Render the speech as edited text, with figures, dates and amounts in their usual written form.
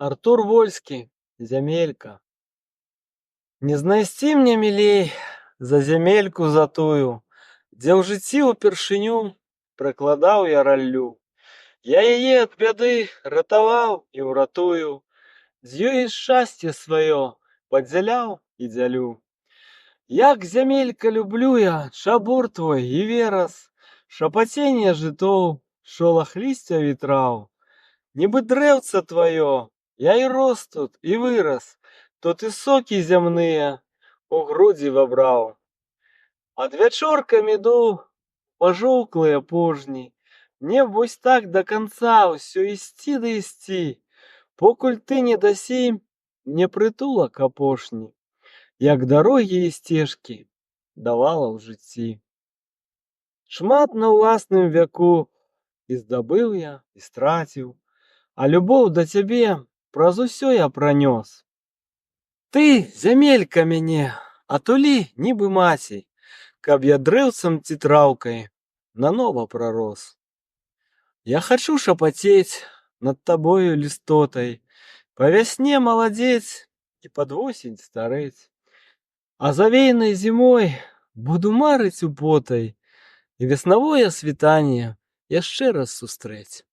Артур Вольский, зямелька. Не знайсці мне милей за зямельку затую, дзе ў жыцці ўпершыню прыкладаў я раллю. Я яе ад бяды ратаваў і ўратую, з ёй і шчасце сваё падзяляў і дзялю. Як зямелька люблю я чабор твой і верас, шапаценне жытоў, шолах лісця ветраў. Нібы дрэўца тваё, я і рос тут, і вырас, тут і сокі зямныя у грудзі вабраў. Адвячоркам іду пажоўклыя пожні, мне б вось так да канца ўсё ісці ды ісці, покуль ты не дасі мне прытулак апошні, як дарогі і сцежкі давала ў жыцці. Шмат на ўласным вяку і здабыў я, і страціў, а любоў да цябе праз усё я пранёс. Ты, зямелька, мяне атулі, нібы маці, каб я дрэўцам ці траўкай нанова прарос. Я хачу шапацець над табою лістотай, па вясне маладзець і пад восень старэць. А завейнай зімой буду марыць употай і веснавое світанне яшчэ раз сустрэць.